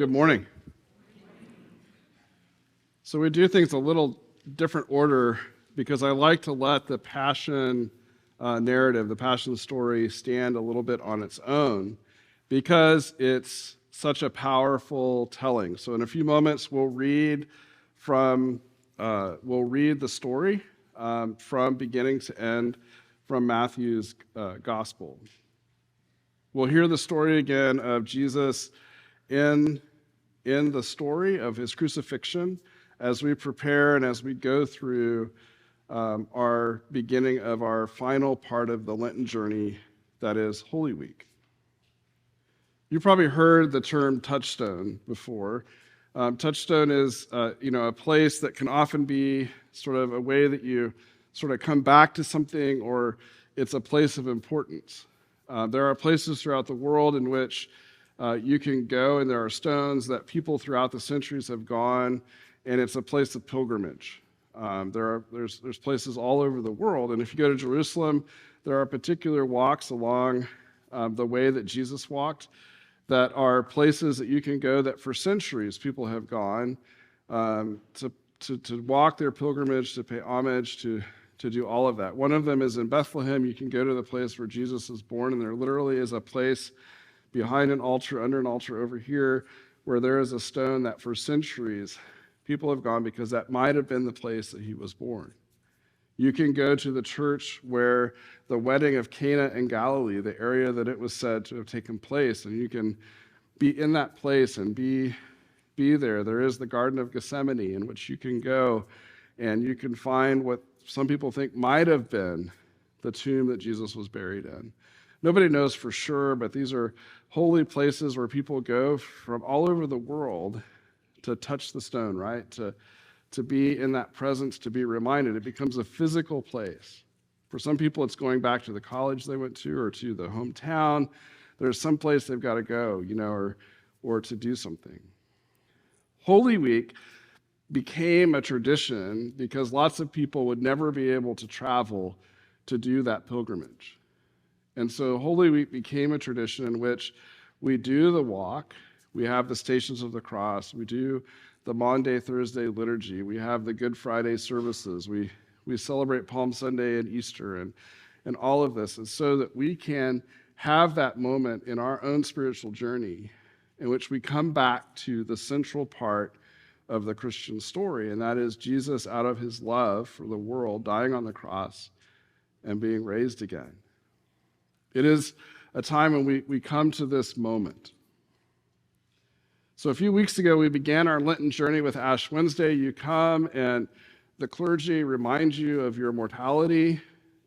Good morning. So we do things a little different order because I like to let the passion narrative, the passion story, stand a little bit on its own because it's such a powerful telling. So in a few moments, we'll read the story from beginning to end from Matthew's gospel. We'll hear the story again of Jesus in the story of his crucifixion as we prepare and as we go through our beginning of our final part of the Lenten journey, that is Holy Week. You probably heard the term touchstone before. Touchstone is a place that can often be sort of a way that you sort of come back to something, or it's a place of importance. There are places throughout the world in which you can go, and there are stones that people throughout the centuries have gone, and it's a place of pilgrimage. There's places all over the world, and if you go to Jerusalem, there are particular walks along the way that Jesus walked that are places that you can go that for centuries people have gone to walk their pilgrimage, to pay homage, to do all of that. One of them is in Bethlehem. You can go to the place where Jesus was born, and there literally is a place behind an altar, under an altar over here, where there is a stone that for centuries people have gone because that might have been the place that he was born. You can go to the church where the wedding of Cana in Galilee, the area that it was said to have taken place, and you can be in that place and be there. There is the Garden of Gethsemane in which you can go and you can find what some people think might have been the tomb that Jesus was buried in. Nobody knows for sure, but these are holy places where people go from all over the world to touch the stone, right? To be in that presence, to be reminded. It becomes a physical place. For some people, it's going back to the college they went to or to the hometown. There's some place they've got to go, or to do something. Holy Week became a tradition because lots of people would never be able to travel to do that pilgrimage. And so Holy Week became a tradition in which we do the walk, we have the Stations of the Cross, we do the Maundy, Thursday liturgy, we have the Good Friday services, we celebrate Palm Sunday and Easter and all of this, and so that we can have that moment in our own spiritual journey in which we come back to the central part of the Christian story, and that is Jesus, out of his love for the world, dying on the cross and being raised again. It is a time when we come to this moment. So a few weeks ago, we began our Lenten journey with Ash Wednesday. You come and the clergy reminds you of your mortality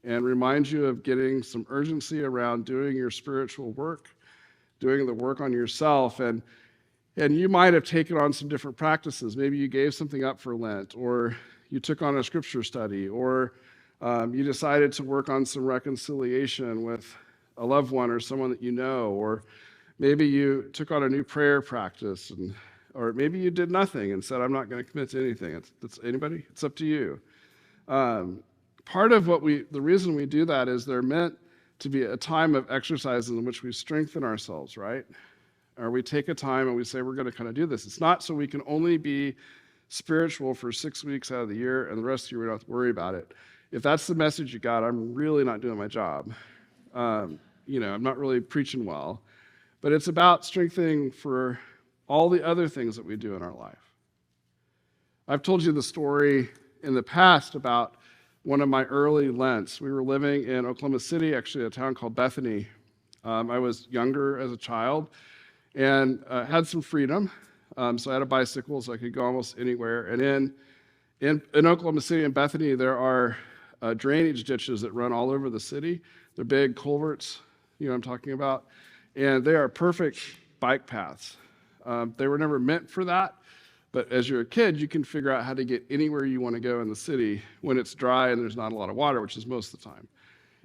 and reminds you of getting some urgency around doing your spiritual work, doing the work on yourself. And you might have taken on some different practices. Maybe you gave something up for Lent, or you took on a scripture study, or you decided to work on some reconciliation with a loved one or someone that you know, or maybe you took on a new prayer practice, or maybe you did nothing and said, I'm not going to commit to anything. Anybody? It's up to you. Part of the reason we do that is they're meant to be a time of exercise in which we strengthen ourselves, right? Or we take a time and we say, we're going to kind of do this. It's not so we can only be spiritual for 6 weeks out of the year and the rest of the year we don't have to worry about it. If that's the message you got, I'm really not doing my job. I'm not really preaching well. But it's about strengthening for all the other things that we do in our life. I've told you the story in the past about one of my early Lents. We were living in Oklahoma City, actually a town called Bethany. I was younger as a child and had some freedom. So I had a bicycle, so I could go almost anywhere. And in Oklahoma City and Bethany, there are drainage ditches that run all over the city. They're big culverts, you know what I'm talking about. And they are perfect bike paths. They were never meant for that, but as you're a kid, you can figure out how to get anywhere you want to go in the city when it's dry and there's not a lot of water, which is most of the time.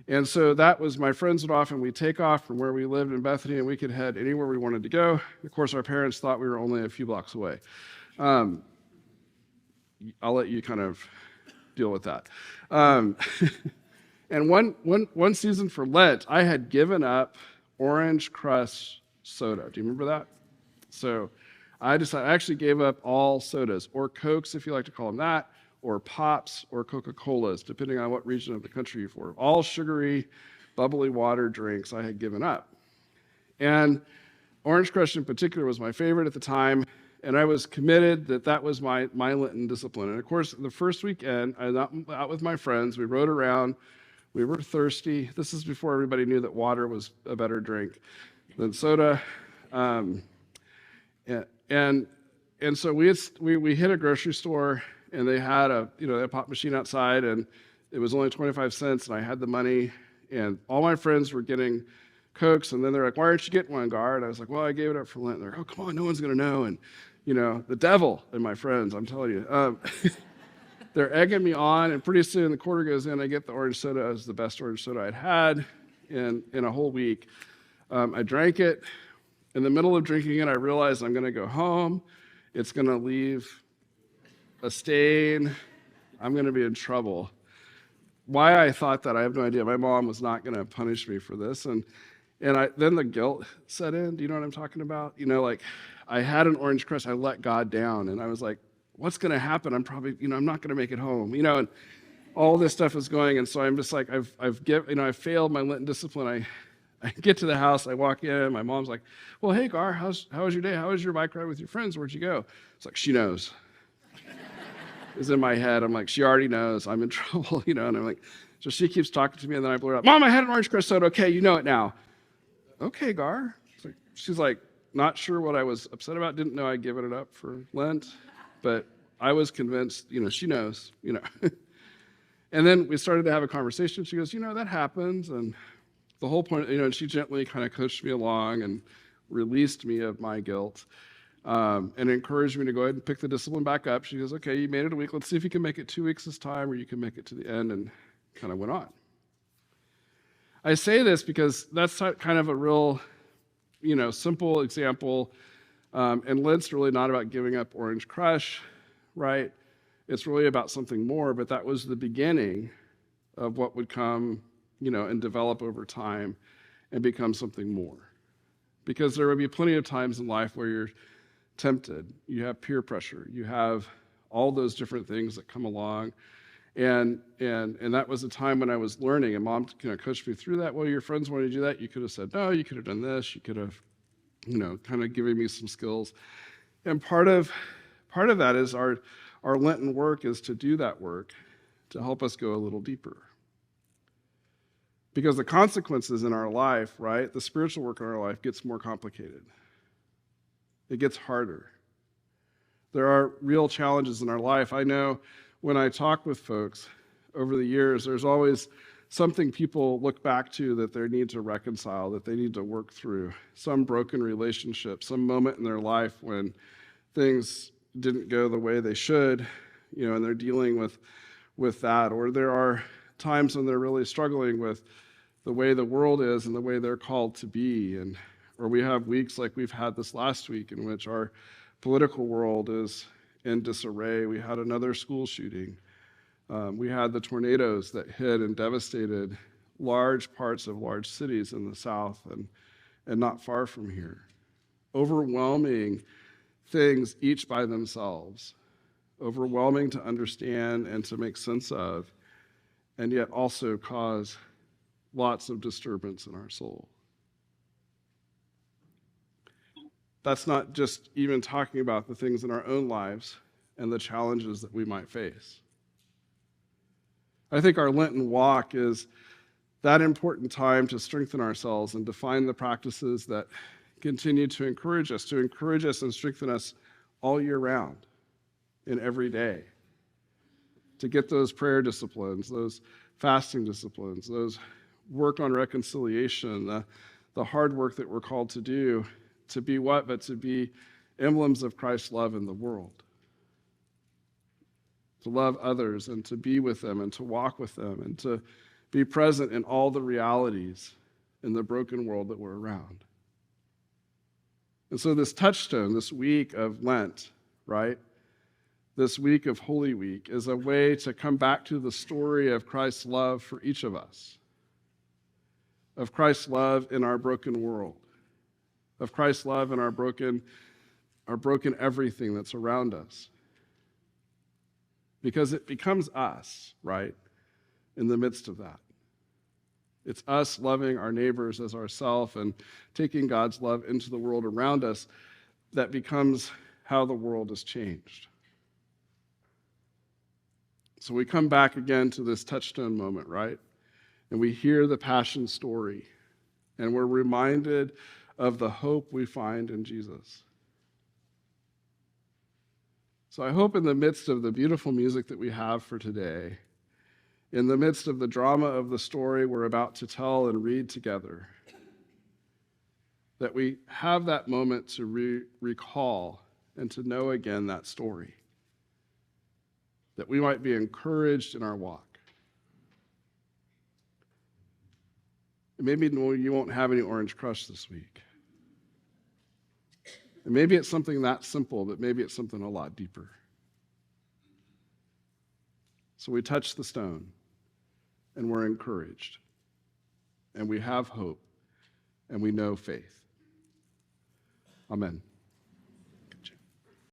And so that was, my friends would often, we'd take off from where we lived in Bethany and we could head anywhere we wanted to go. Of course, our parents thought we were only a few blocks away. I'll let you kind of deal with that. And one season for Lent, I had given up Orange Crush soda. Do you remember that? So I actually gave up all sodas, or Cokes, if you like to call them that, or Pops, or Coca-Colas, depending on what region of the country you're from. All sugary, bubbly water drinks I had given up. And Orange Crush in particular was my favorite at the time, and I was committed that was my Lenten discipline. And of course, the first weekend, I was out with my friends. We rode around. We were thirsty. This is before everybody knew that water was a better drink than soda. And so we hit a grocery store, and they had a pop machine outside, and it was only 25 cents, and I had the money, and all my friends were getting Cokes, and then they're like, "Why aren't you getting one, Gar?" And I was like, "Well, I gave it up for Lent." And they're like, "Oh, come on, no one's gonna know." And the devil and my friends, I'm telling you, they're egging me on, and pretty soon the quarter goes in. I get the orange soda. It was the best orange soda I'd had in a whole week. I drank it. In the middle of drinking it, I realized I'm gonna go home. It's gonna leave a stain. I'm gonna be in trouble. Why I thought that, I have no idea. My mom was not gonna punish me for this, and then the guilt set in. Do you know what I'm talking about? Like, I had an Orange Crush. I let God down, and I was like, what's going to happen? I'm probably, I'm not going to make it home, and all this stuff is going. And so I'm just like, I've failed my Lenten discipline. I get to the house, I walk in, my mom's like, well, hey, Gar, how was your day? How was your bike ride with your friends? Where'd you go? It's like, she knows. It's in my head. I'm like, she already knows I'm in trouble, and I'm like, so she keeps talking to me, and then I blurt out, Mom, I had an Orange Crush soda. Okay, you know it now. Okay, Gar. She's like, not sure what I was upset about. Didn't know I'd given it up for Lent, but I was convinced, she knows, And then we started to have a conversation. She goes, that happens. And the whole point, and she gently kind of coached me along and released me of my guilt, and encouraged me to go ahead and pick the discipline back up. She goes, okay, you made it a week. Let's see if you can make it 2 weeks this time, or you can make it to the end, and kind of went on. I say this because that's kind of a real, simple example. And Lent's really not about giving up Orange Crush, right? It's really about something more, but that was the beginning of what would come, and develop over time and become something more. Because there would be plenty of times in life where you're tempted. You have peer pressure. You have all those different things that come along. And that was a time when I was learning, and Mom coached me through that. Well, your friends wanted to do that. You could have said no. You could have done this. You could have, kind of given me some skills. And part of that is our Lenten work is to do that work to help us go a little deeper. Because the consequences in our life, right, the spiritual work in our life gets more complicated. It gets harder. There are real challenges in our life. I know when I talk with folks over the years, there's always something people look back to that they need to reconcile, that they need to work through, some broken relationship, some moment in their life when things didn't go the way they should, and they're dealing with that. Or there are times when they're really struggling with the way the world is and the way they're called to be. Or we have weeks like we've had this last week in which our political world is in disarray. We had another school shooting. We had the tornadoes that hit and devastated large parts of large cities in the South and not far from here. Overwhelming things each by themselves. Overwhelming to understand and to make sense of, and yet also cause lots of disturbance in our soul. That's not just even talking about the things in our own lives and the challenges that we might face. I think our Lenten walk is that important time to strengthen ourselves and define the practices that continue to encourage us and strengthen us all year round, in every day. To get those prayer disciplines, those fasting disciplines, those work on reconciliation, the hard work that we're called to do, to be what? But to be emblems of Christ's love in the world. To love others and to be with them and to walk with them and to be present in all the realities in the broken world that we're around. And so this touchstone, this week of Lent, right? This week of Holy Week is a way to come back to the story of Christ's love for each of us, of Christ's love in our broken world, of Christ's love in our broken our broken everything that's around us. Because it becomes us, right, in the midst of that. It's us loving our neighbors as ourselves and taking God's love into the world around us that becomes how the world is changed. So we come back again to this touchstone moment, right? And we hear the passion story, and we're reminded of the hope we find in Jesus. So I hope in the midst of the beautiful music that we have for today, in the midst of the drama of the story we're about to tell and read together, that we have that moment to recall and to know again that story, that we might be encouraged in our walk. And maybe you won't have any Orange Crush this week. And maybe it's something that simple, but maybe it's something a lot deeper. So we touch the stone, and we're encouraged, and we have hope, and we know faith. Amen.